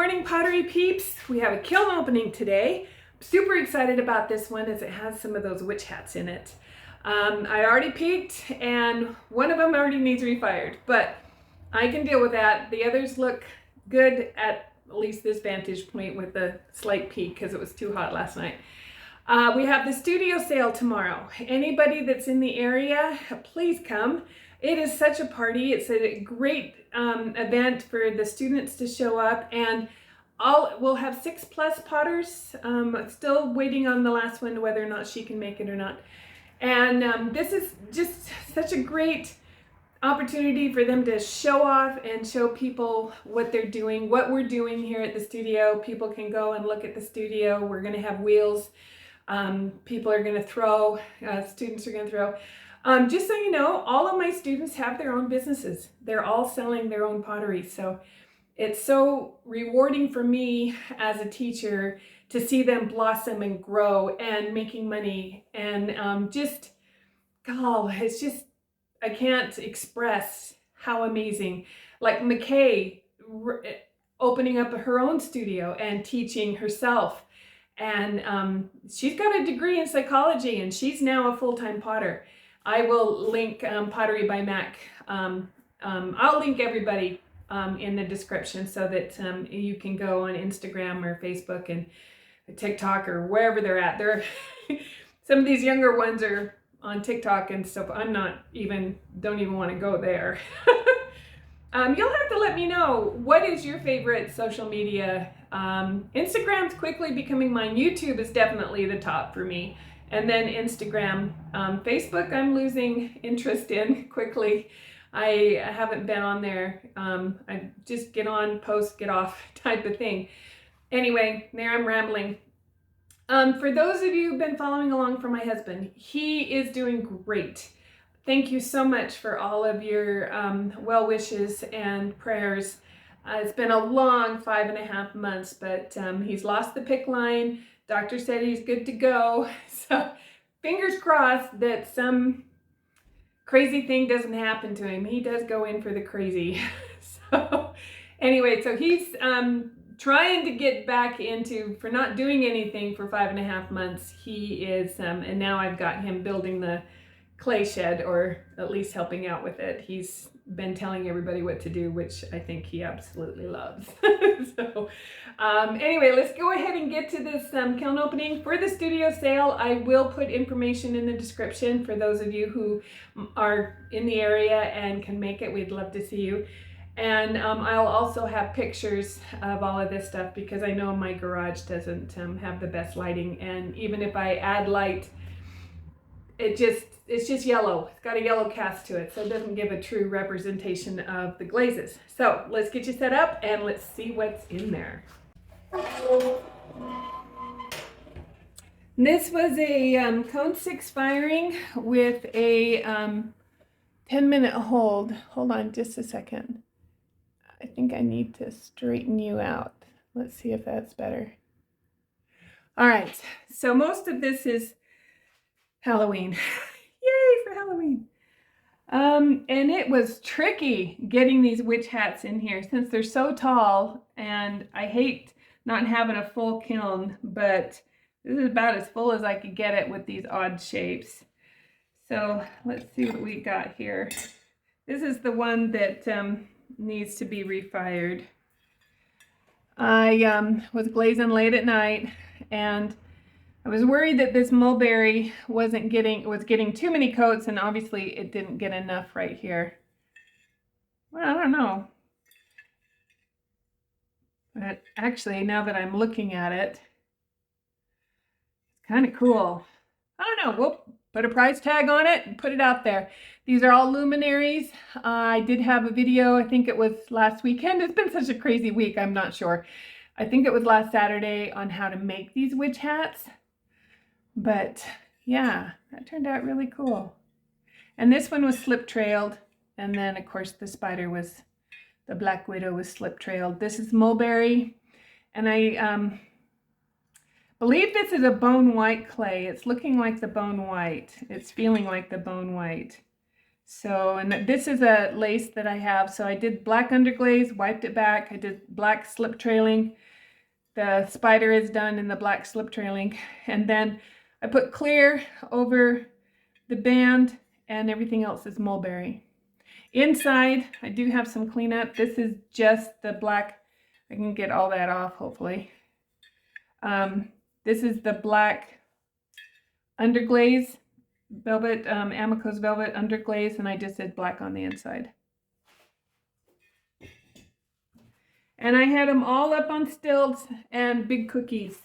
morning, Pottery peeps. We have a kiln opening today. I'm super excited about this one as it has some of those witch hats in it. I already peeked and one of them already needs refired, but I can deal with that. The others look good at least this vantage point with the slight peak because it was too hot last night. We have the studio sale tomorrow. Anybody that's in the area, please come. It is such a party. It's a great event for the students to show up, and we'll have 6+ potters. Still waiting on the last one, whether or not she can make it or not. And this is just such a great opportunity for them to show off and show people what they're doing, what we're doing here at the studio. People can go and look at the studio. We're going to have wheels. People are going to throw, students are going to throw. Just so you know, all of my students have their own businesses. They're all selling their own pottery. So it's so rewarding for me as a teacher to see them blossom and grow and making money. And it's just, I can't express how amazing. Like McKay opening up her own studio and teaching herself. And she's got a degree in psychology and she's now a full-time potter. I will link Pottery by Mac. I'll link everybody in the description so that you can go on Instagram or Facebook and TikTok or wherever they're at. Some of these younger ones are on TikTok and stuff. Don't even want to go there. You'll have to let me know, what is your favorite social media? Instagram's quickly becoming mine. YouTube is definitely the top for me. And then Instagram. Facebook I'm losing interest in quickly. I haven't been on there. I just get on, post, get off type of thing. Anyway, there I'm rambling. For those of you who've been following along for my husband, he is doing great. Thank you so much for all of your well wishes and prayers. It's been a long 5.5 months, but he's lost the PICC line. Doctor said he's good to go. So fingers crossed that some crazy thing doesn't happen to him. He does go in for the crazy. So anyway, so he's trying to get back into, for not doing anything for 5.5 months. He is, and now I've got him building the clay shed, or at least helping out with it. He's been telling everybody what to do, which I think he absolutely loves. So anyway, let's go ahead and get to this kiln opening. For the studio sale, I will put information in the description for those of you who are in the area and can make it. We'd love to see you. And I'll also have pictures of all of this stuff because I know my garage doesn't have the best lighting, and even if I add light, it's just yellow. It's got a yellow cast to it, so it doesn't give a true representation of the glazes. So let's get you set up and let's see what's in there. This was a cone 6 firing with a 10-minute hold. Hold on just a second. I think I need to straighten you out. Let's see if that's better. All right, so most of this is Halloween. Yay for Halloween. And it was tricky getting these witch hats in here since they're so tall, and I hate not having a full kiln, but this is about as full as I could get it with these odd shapes. So let's see what we got here. This is the one that needs to be refired. I was glazing late at night, and I was worried that this mulberry was getting too many coats, and obviously it didn't get enough right here. Well, I don't know. But actually, now that I'm looking at it, it's kind of cool. I don't know. We'll put a price tag on it and put it out there. These are all Luminaries. I did have a video, I think it was last weekend. It's been such a crazy week, I'm not sure. I think it was last Saturday on how to make these witch hats. But yeah, that turned out really cool. And this one was slip trailed. And then of course the Black Widow was slip trailed. This is mulberry. And I believe this is a bone white clay. It's looking like the bone white. It's feeling like the bone white. So, and this is a lace that I have. So I did black underglaze, wiped it back. I did black slip trailing. The spider is done in the black slip trailing. And then I put clear over the band, and everything else is mulberry. Inside, I do have some cleanup. This is just the black. I can get all that off, hopefully. This is the black underglaze, velvet, Amico's velvet underglaze, and I just did black on the inside. And I had them all up on stilts and big cookies.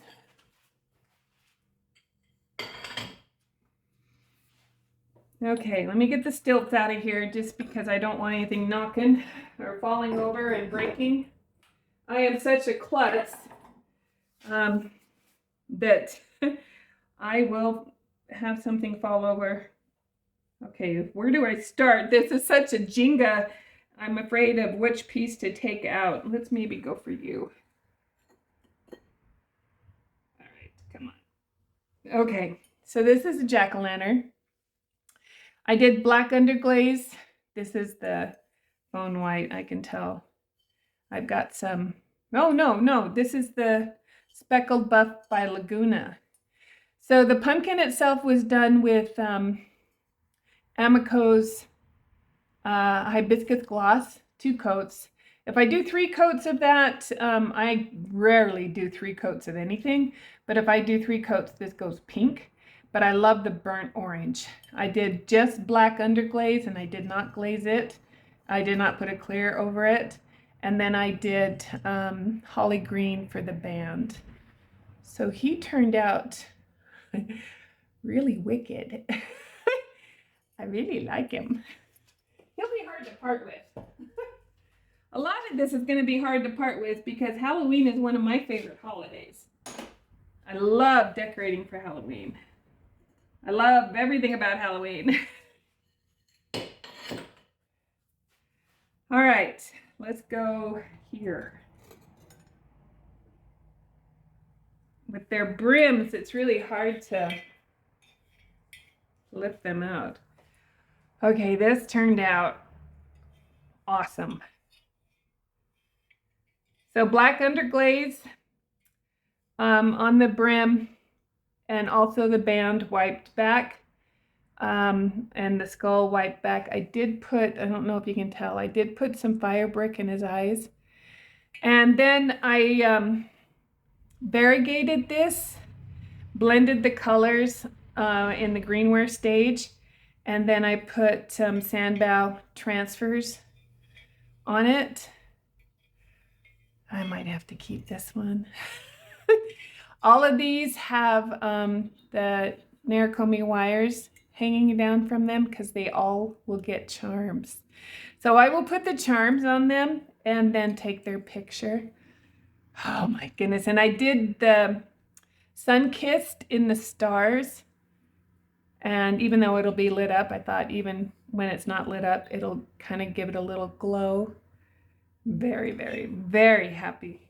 Okay, let me get the stilts out of here just because I don't want anything knocking or falling over and breaking. I am such a klutz that I will have something fall over. Okay, where do I start? This is such a Jenga. I'm afraid of which piece to take out. Let's maybe go for you. All right, come on. Okay, so this is a jack-o'-lantern. I did black underglaze. This is the bone white, I can tell. I've got some, oh no, this is the speckled buff by Laguna. So the pumpkin itself was done with Amico's hibiscus gloss, 2 coats. If I do 3 coats of that, I rarely do 3 coats of anything, but if I do 3 coats, this goes pink. But I love the burnt orange. I did just black underglaze and I did not glaze it. I did not put a clear over it. And then I did holly green for the band. So he turned out really wicked. I really like him. He'll be hard to part with. A lot of this is going to be hard to part with because Halloween is one of my favorite holidays. I love decorating for Halloween. I love everything about Halloween. All right, let's go here. With their brims, it's really hard to lift them out. Okay, this turned out awesome. So black underglaze on the brim, and also the band wiped back, and the skull wiped back. I did put, I don't know if you can tell, I did put some fire brick in his eyes. And then I variegated this, blended the colors in the greenware stage, and then I put some sandbow transfers on it. I might have to keep this one. All of these have the Narcomi wires hanging down from them because they all will get charms. So I will put the charms on them and then take their picture. Oh my goodness. And I did the sun-kissed in the stars. And even though it'll be lit up, I thought even when it's not lit up, it'll kind of give it a little glow. Very, very, very happy.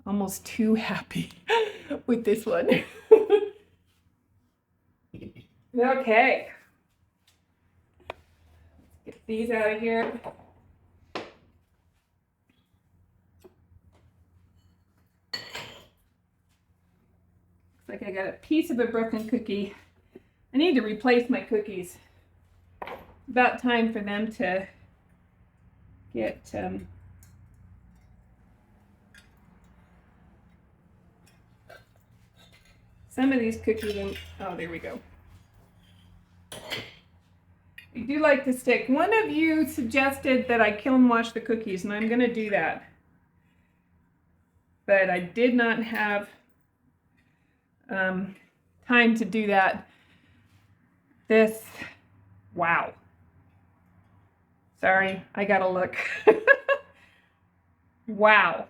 Almost too happy with this one. Okay. Let's get these out of here. Looks like I got a piece of a broken cookie. I need to replace my cookies. About time for them to get some of these cookies, oh, there we go. I do like to stick. One of you suggested that I kiln wash the cookies, and I'm going to do that. But I did not have time to do that. This, wow. Sorry, I gotta look. Wow.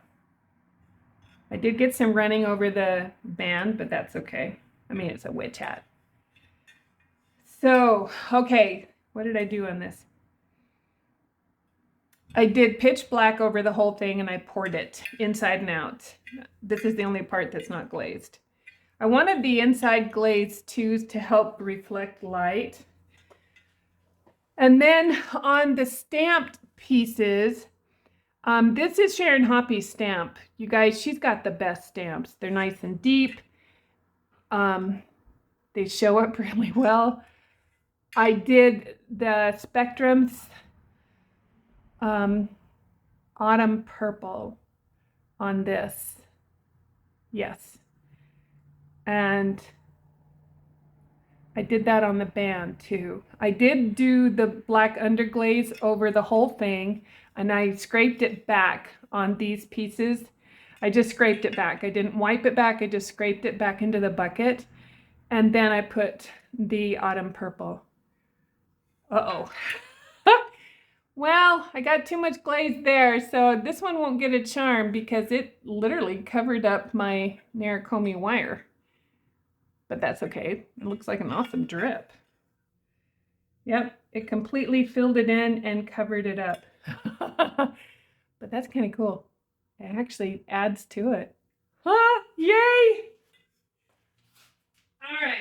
I did get some running over the band, but that's okay. I mean, it's a witch hat. So, okay, what did I do on this? I did pitch black over the whole thing and I poured it inside and out. This is the only part that's not glazed. I wanted the inside glaze too to help reflect light. And then on the stamped pieces, this is Sharon Hoppy's stamp. You guys, she's got the best stamps. They're nice and deep. They show up really well. I did the Spectrums Autumn Purple on this. Yes. And I did that on the band too. I did do the black underglaze over the whole thing, and I scraped it back on these pieces. I just scraped it back. I didn't wipe it back. I just scraped it back into the bucket. And then I put the Autumn Purple. Uh-oh. Well, I got too much glaze there, so this one won't get a charm because it literally covered up my Narikomi wire. But that's okay. It looks like an awesome drip. Yep, it completely filled it in and covered it up. But that's kind of cool. It actually adds to it. Huh? Yay! All right.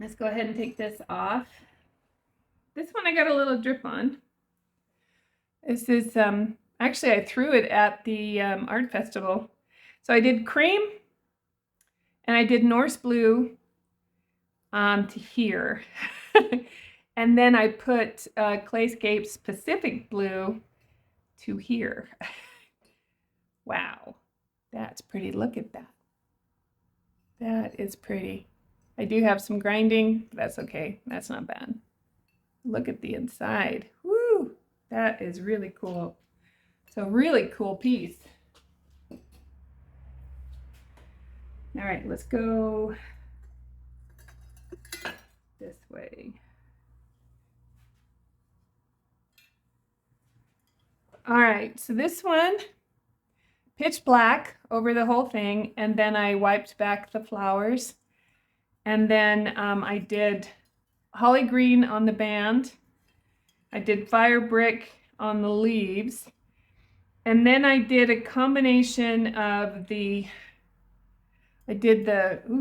Let's go ahead and take this off. This one I got a little drip on. This is, actually I threw it at the art festival. So I did cream and I did Norse blue to here. And then I put Clayscape's Pacific blue to here. Wow, that's pretty. Look at that. That is pretty. I do have some grinding. That's okay. That's not bad. Look at the inside. Woo! That is really cool. So really cool piece. All right, let's go this way. All right, so this one, pitch black over the whole thing, and then I wiped back the flowers. And then I did holly green on the band. I did fire brick on the leaves. And then I did a combination of ooh,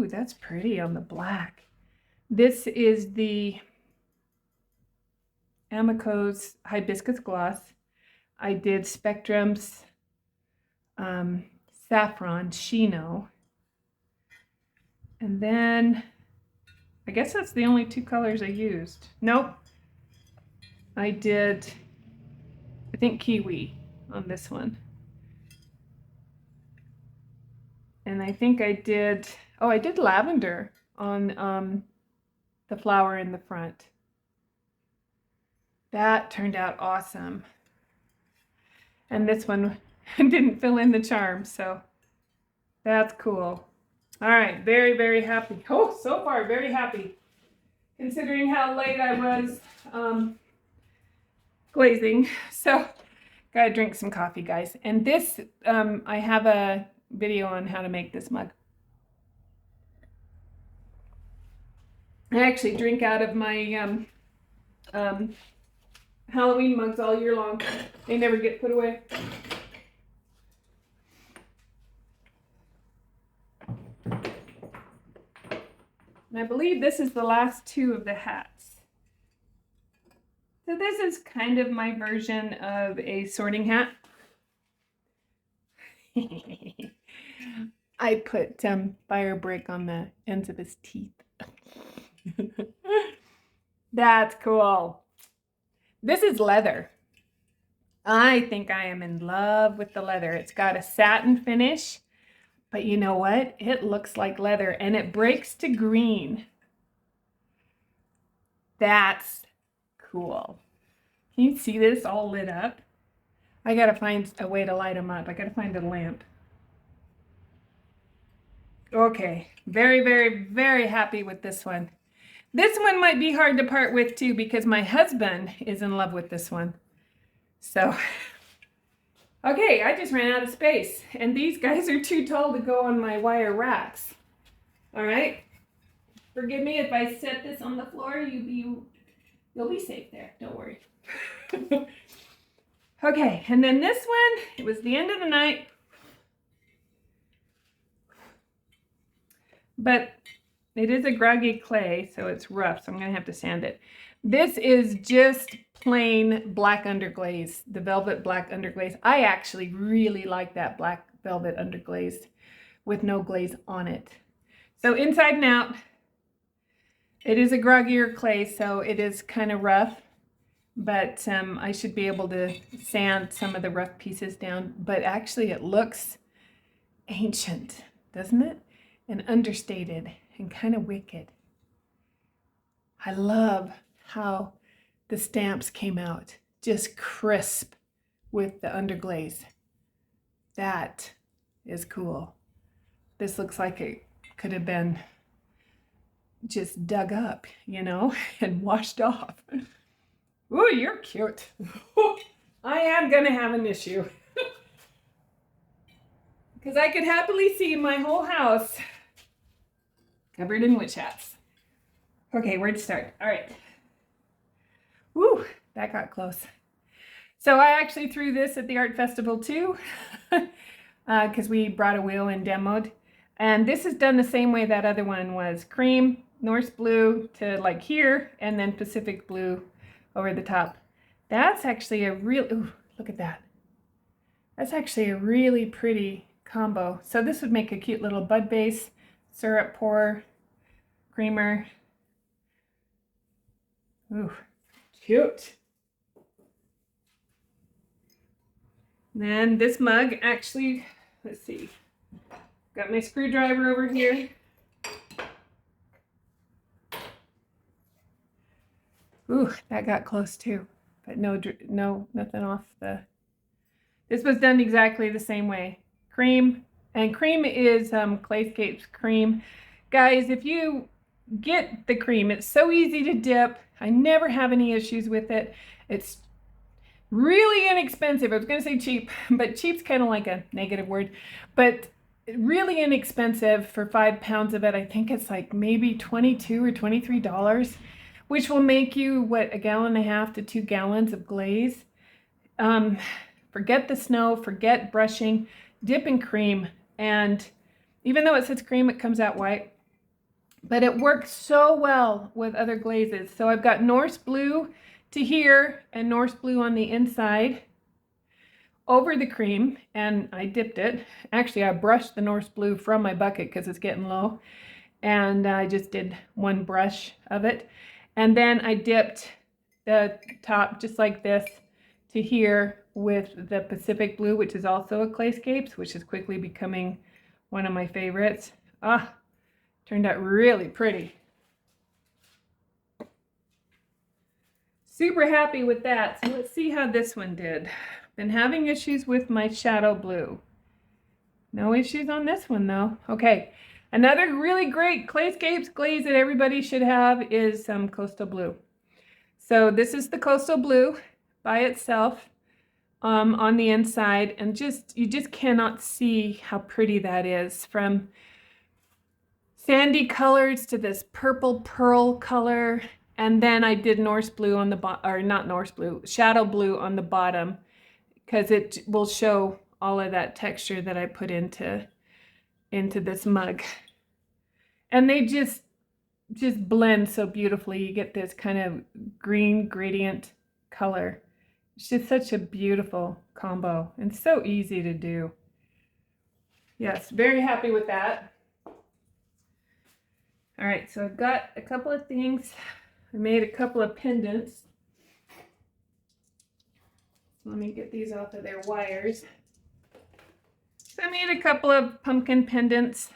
that's pretty on the black. This is the Amico's Hibiscus Gloss. I did Spectrum's Saffron Chino. And then, I guess that's the only two colors I used. Nope. I did, I think, Kiwi on this one. And I think I did, oh, I did lavender on the flower in the front. That turned out awesome. And this one didn't fill in the charm, so that's cool. All right, very, very happy. Oh, so far, very happy. Considering how late I was glazing. So, gotta drink some coffee, guys. And this, I have a video on how to make this mug. I actually drink out of my Halloween mugs all year long. They never get put away. And I believe this is the last two of the hats. So this is kind of my version of a sorting hat. I put fire brick on the ends of his teeth. That's cool. This is leather. I think I am in love with the leather. It's got a satin finish. But you know what? It looks like leather and it breaks to green. That's cool. Can you see this all lit up? I gotta find a way to light them up. I gotta find a lamp. Okay, very, very, very happy with this one. This one might be hard to part with too because my husband is in love with this one. So... Okay, I just ran out of space, and these guys are too tall to go on my wire racks. All right, forgive me if I set this on the floor. You'll be safe there. Don't worry. Okay, and then this one. It was the end of the night, but it is a groggy clay, so it's rough, so I'm gonna have to sand it. This is just plain black underglaze, the velvet black underglaze. I actually really like that black velvet underglaze with no glaze on it. So inside and out, it is a groggier clay, so it is kind of rough, but I should be able to sand some of the rough pieces down. But actually it looks ancient, doesn't it? And understated and kind of wicked. I love how the stamps came out, just crisp with the underglaze. That is cool. This looks like it could have been just dug up, you know, and washed off. Ooh, you're cute. I am gonna have an issue. Because I could happily see my whole house covered in witch hats. Okay, where to start? All right. Woo, that got close. So I actually threw this at the art festival too, because we brought a wheel and demoed. And this is done the same way that other one was. Cream, Norse blue to like here, and then Pacific blue over the top. That's actually a real, ooh, look at that. That's actually a really pretty combo. So this would make a cute little bud base, syrup pour, creamer. Ooh, cute. Then this mug actually, let's see, got my screwdriver over here. Ooh, that got close too, but nothing off the. This was done exactly the same way. Cream, and cream is Clayscapes cream. Guys, if you get the cream, it's so easy to dip. I never have any issues with it. It's really inexpensive. I was going to say cheap, but cheap's kind of like a negative word. But really inexpensive for 5 pounds of it. I think it's like maybe $22 or $23, which will make you, what, 1.5 gallons to 2 gallons of glaze. Forget the snow, forget brushing, dip in cream. And even though it says cream, it comes out white. But it works so well with other glazes. So I've got Norse blue to here and Norse blue on the inside over the cream, and I dipped it. Actually, I brushed the Norse blue from my bucket because it's getting low, and I just did one brush of it. And then I dipped the top just like this to here with the Pacific blue, which is also a Clayscapes, which is quickly becoming one of my favorites. Ah, turned out really pretty. Super happy with that. So let's see how this one did. Been having issues with my shadow blue. No issues on this one though. Okay, another really great Clayscapes glaze that everybody should have is Coastal Blue. So this is the Coastal Blue by itself on the inside, and you just cannot see how pretty that is. From sandy colors to this purple pearl color. And then I did Norse blue on the bottom, or not Norse blue, shadow blue on the bottom, because it will show all of that texture that I put into this mug. And they just blend so beautifully. You get this kind of green gradient color. It's just such a beautiful combo and so easy to do. Yes, very happy with that. All right, so I've got a couple of things. I made a couple of pendants. Let me get these off of their wires. So I made a couple of pumpkin pendants.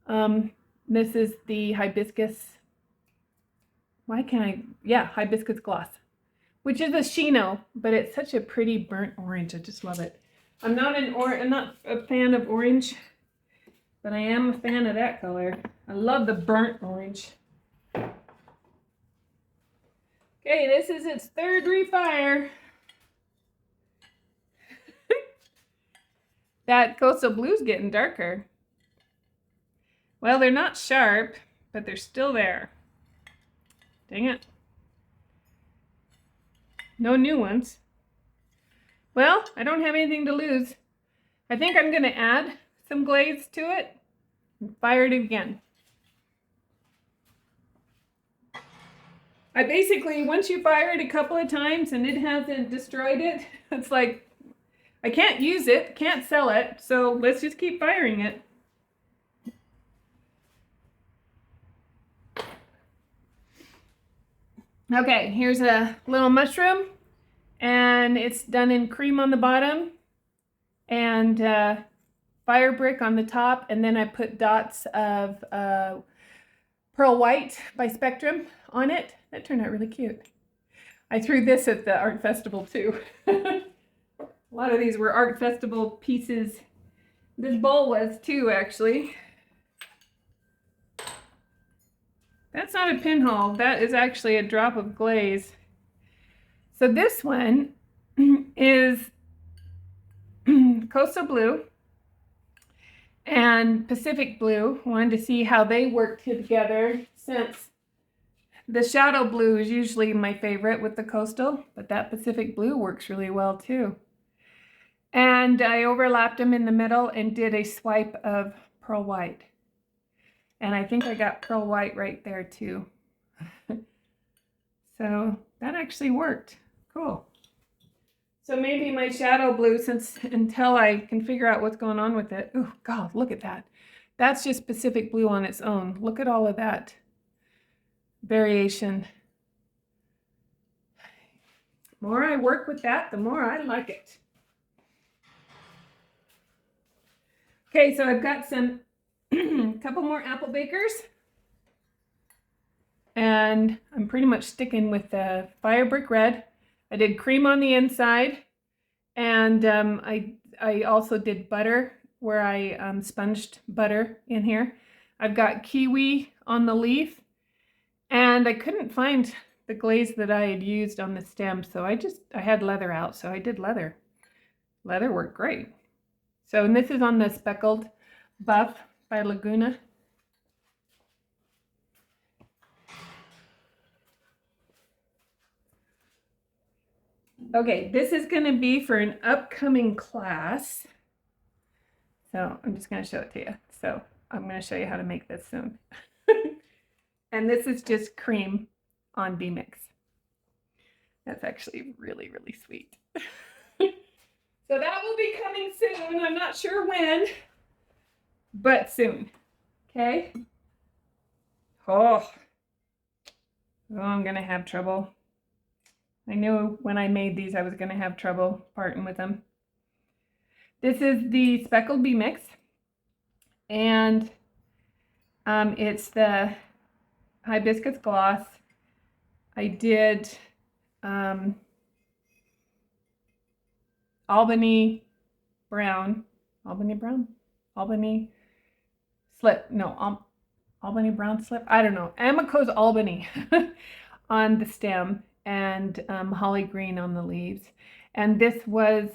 This is the hibiscus. Hibiscus gloss, which is a chino, but it's such a pretty burnt orange. I just love it. I'm not a fan of orange, but I am a fan of that color. I love the burnt orange. Okay, this is its third refire. That Coastal Blue's getting darker. Well, they're not sharp, but they're still there. Dang it. No new ones. Well, I don't have anything to lose. I think I'm going to add some glaze to it and fire it again. I basically, once you fire it a couple of times and it hasn't destroyed it, it's like, I can't use it, can't sell it, so let's just keep firing it. Okay, here's a little mushroom, and it's done in cream on the bottom and fire brick on the top, and then I put dots of Pearl White by Spectrum on it. That turned out really cute. I threw this at the art festival too. A lot of these were art festival pieces. This bowl was too, actually. That's not a pinhole. That is actually a drop of glaze. So this one is Coastal Blue and Pacific Blue. Wanted to see how they work together, since the shadow blue is usually my favorite with the coastal, but that Pacific Blue works really well too. And I overlapped them in the middle and did a swipe of Pearl White. And I think I got Pearl White right there too. So that actually worked. Cool. So maybe my shadow blue, until I can figure out what's going on with it. Oh God, look at that. That's just Pacific Blue on its own. Look at all of that variation. The more I work with that, the more I like it. Okay, so I've got some couple more apple bakers, and I'm pretty much sticking with the fire brick red. I did cream on the inside, and I also did butter, where I sponged butter in here. I've got kiwi on the leaf, and I couldn't find the glaze that I had used on the stem, so I had leather out, so I did leather. Leather worked great. So, and this is on the speckled buff by Laguna. Okay, this is going to be for an upcoming class. So I'm just going to show it to you. So I'm going to show you how to make this soon. And this is just cream on B-Mix. That's actually really, really sweet. So that will be coming soon. I'm not sure when, but soon. Okay. Oh, I'm going to have trouble. I knew when I made these I was going to have trouble parting with them. This is the speckled B-Mix, and it's the hibiscus gloss. I did Albany brown slip. No, Albany brown slip. I don't know. Amico's Albany on the stem, and holly green on the leaves. And this was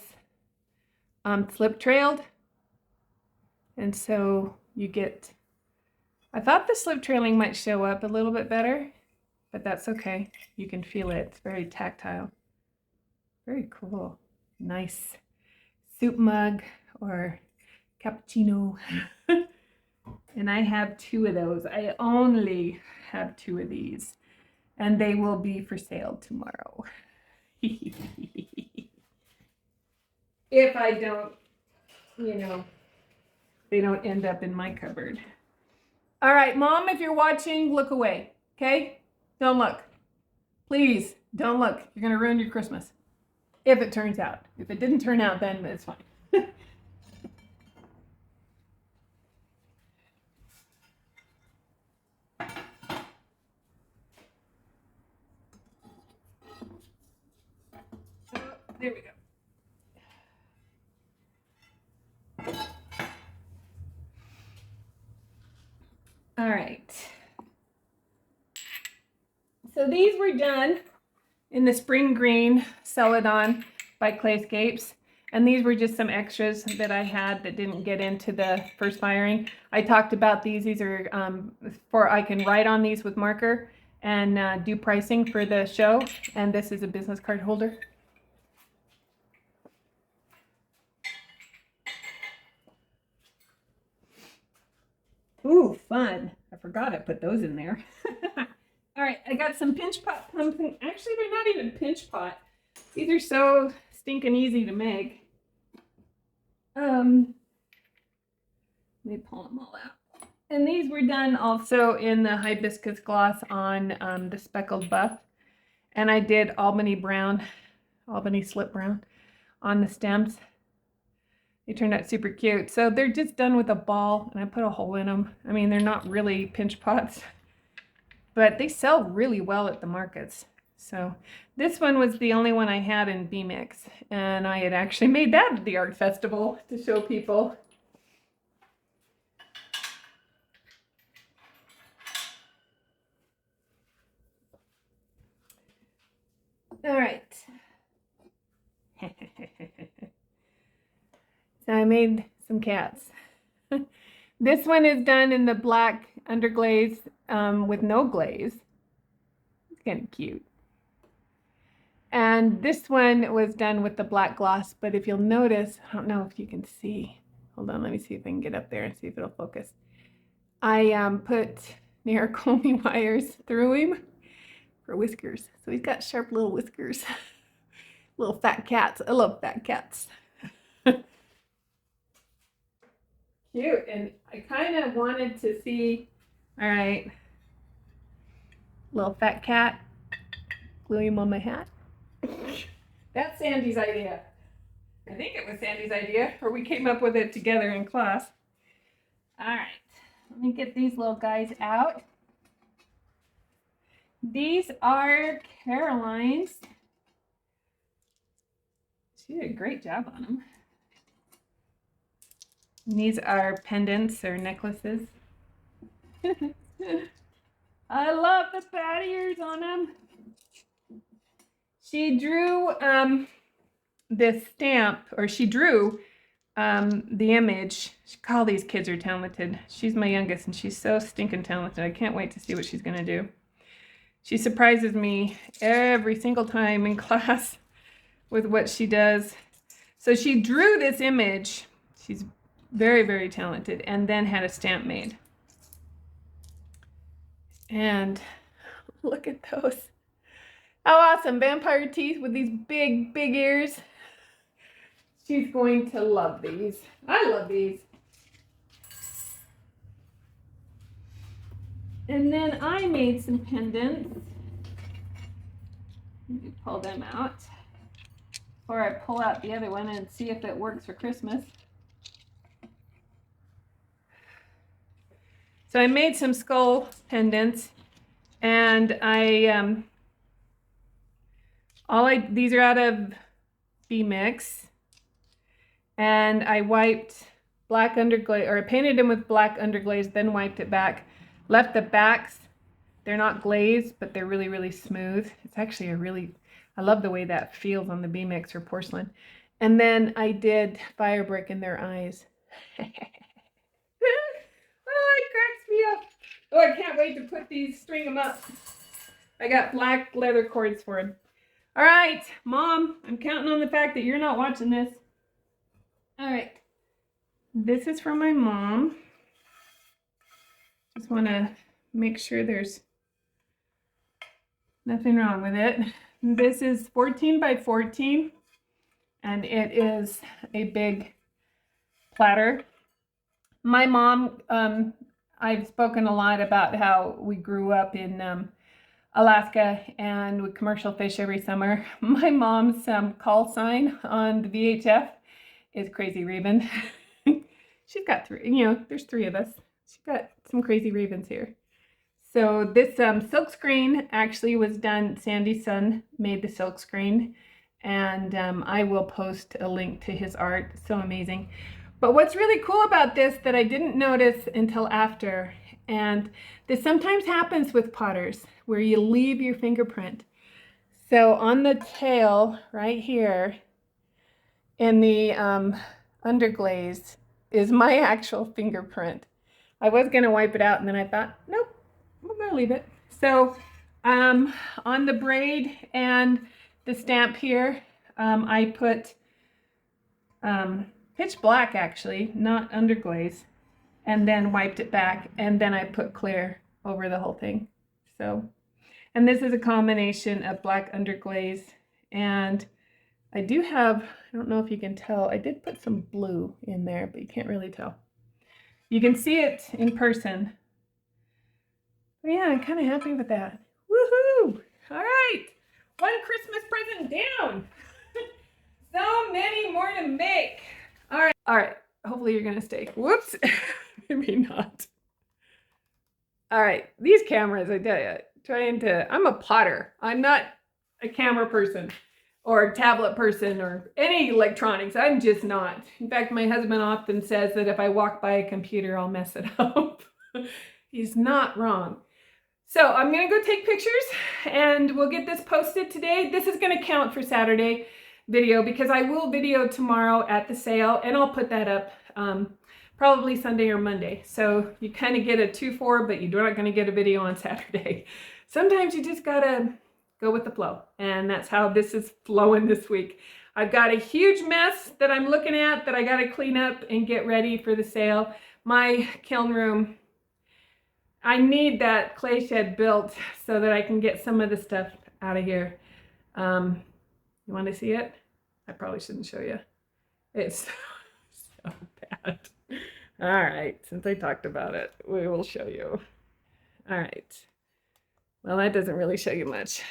slip trailed. And so you get, I thought the slip trailing might show up a little bit better, but that's okay. You can feel it. It's very tactile. Very cool. Nice soup mug or cappuccino. And I have 2 of those. I only have 2 of these, and they will be for sale tomorrow. If I don't, they don't end up in my cupboard. All right, Mom, if you're watching, look away, okay? Don't look. Please, don't look. You're going to ruin your Christmas. If it turns out. If it didn't turn out, then it's fine. There we go. All right. So these were done in the spring green Celadon by Clayscapes. And these were just some extras that I had that didn't get into the first firing. I talked about these. These are I can write on these with marker and do pricing for the show. And this is a business card holder. Ooh, fun. I forgot I put those in there. All right, I got some pinch pot pumpkin. Actually, they're not even pinch pot. These are so stinking easy to make. Let me pull them all out. And these were done also in the hibiscus gloss on the speckled buff. And I did Albany brown, Albany slip brown on the stems. They turned out super cute. So they're just done with a ball, and I put a hole in them. I mean, they're not really pinch pots, but they sell really well at the markets. So this one was the only one I had in B-Mix, and I had actually made that at the art festival to show people. All right. So I made some cats. This one is done in the black underglaze with no glaze. It's kind of cute. And this one was done with the black gloss, but if you'll notice, I don't know if you can see. Hold on, let me see if I can get up there and see if it'll focus. I put Narcomi wires through him for whiskers. So he's got sharp little whiskers. Little fat cats. I love fat cats. Cute. And I kind of wanted to see, all right, little fat cat, glue him on my hat. That's Sandy's idea. I think it was Sandy's idea, or we came up with it together in class. All right, let me get these little guys out. These are Caroline's. She did a great job on them. And these are pendants or necklaces. I love the bat ears on them. She drew this stamp, or she drew the image. All these kids are talented. She's my youngest, and she's so stinking talented. I can't wait to see what she's going to do. She surprises me every single time in class with what she does. So she drew this image. She's very, very talented, and then had a stamp made. And look at those. How awesome. Vampire teeth with these big, big ears. She's going to love these. I love these. And then I made some pendants. Let me pull them out before I pull out the other one and see if it works for Christmas. So I made some skull pendants, and these are out of B-Mix, and I wiped black underglaze, or I painted them with black underglaze, then wiped it back. Left the backs, they're not glazed, but they're really, really smooth. It's actually I love the way that feels on the B-Mix or porcelain. And then I did fire brick in their eyes. Oh, it cracks me up. Oh, I can't wait to string them up. I got black leather cords for them. All right, Mom, I'm counting on the fact that you're not watching this. All right, this is from my mom. Just want to make sure there's nothing wrong with it. This is 14 by 14, and it is a big platter. My mom, I've spoken a lot about how we grew up in Alaska and we commercial fish every summer. My mom's call sign on the VHF is Crazy Raven. She's got three, there's three of us. She's got some crazy ravens here. So this silk screen actually was done, Sandy's son made the silk screen, and I will post a link to his art. It's so amazing. But what's really cool about this that I didn't notice until after, and this sometimes happens with potters, where you leave your fingerprint. So on the tail right here in the underglaze is my actual fingerprint. I was going to wipe it out, and then I thought, nope, I'm going to leave it. So on the braid and the stamp here, I put pitch black, actually, not underglaze, and then wiped it back, and then I put clear over the whole thing. So And this is a combination of black underglaze. And I do have, I don't know if you can tell, I did put some blue in there, but you can't really tell. You can see it in person. But yeah, I'm kind of happy with that. Woohoo! All right, one Christmas present down. So many more to make. All right. Hopefully you're gonna stay. Whoops, maybe not. All right, these cameras, I tell you, I'm a potter. I'm not a camera person or a tablet person or any electronics. I'm just not. In fact, my husband often says that if I walk by a computer, I'll mess it up. He's not wrong. So I'm gonna go take pictures and we'll get this posted today. This is gonna count for Saturday video because I will video tomorrow at the sale and I'll put that up probably Sunday or Monday. So you kind of get a 2-4, but you're not gonna get a video on Saturday. Sometimes you just gotta go with the flow. And that's how this is flowing this week. I've got a huge mess that I'm looking at that I gotta clean up and get ready for the sale. My kiln room, I need that clay shed built so that I can get some of the stuff out of here. You want to see it? I probably shouldn't show you. It's so bad. All right, since I talked about it, we will show you. All right. Well, that doesn't really show you much.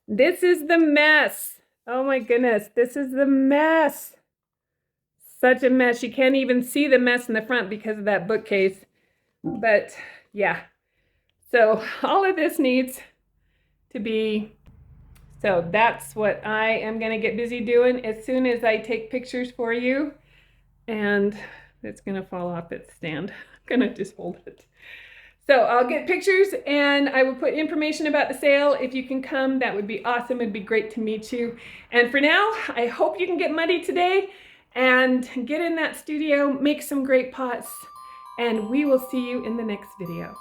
This is the mess. Oh my goodness, this is the mess. Such a mess. You can't even see the mess in the front because of that bookcase. But yeah, so all of this needs to be, so that's what I am going to get busy doing as soon as I take pictures for you. And it's going to fall off its stand. I'm going to just hold it. So I'll get pictures and I will put information about the sale. If you can come, that would be awesome. It'd be great to meet you. And for now, I hope you can get muddy today and get in that studio, make some great pots, and we will see you in the next video.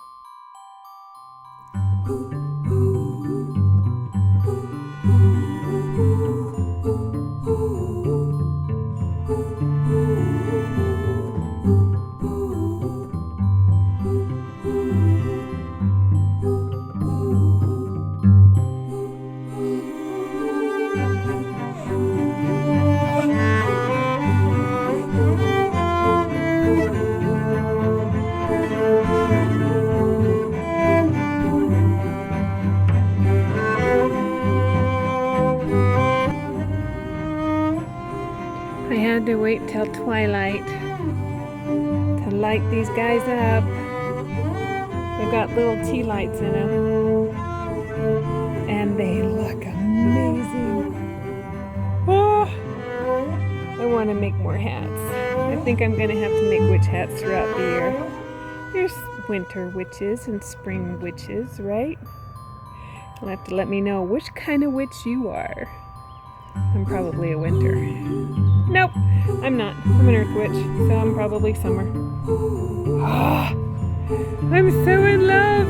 I had to wait till twilight to light these guys up. They've got little tea lights in them. And they look amazing. Oh, I want to make more hats. I think I'm going to have to make witch hats throughout the year. There's winter witches and spring witches, right? You'll have to let me know which kind of witch you are. I'm probably a winter. Nope, I'm not. I'm an earth witch, so I'm probably summer. Oh, I'm so in love.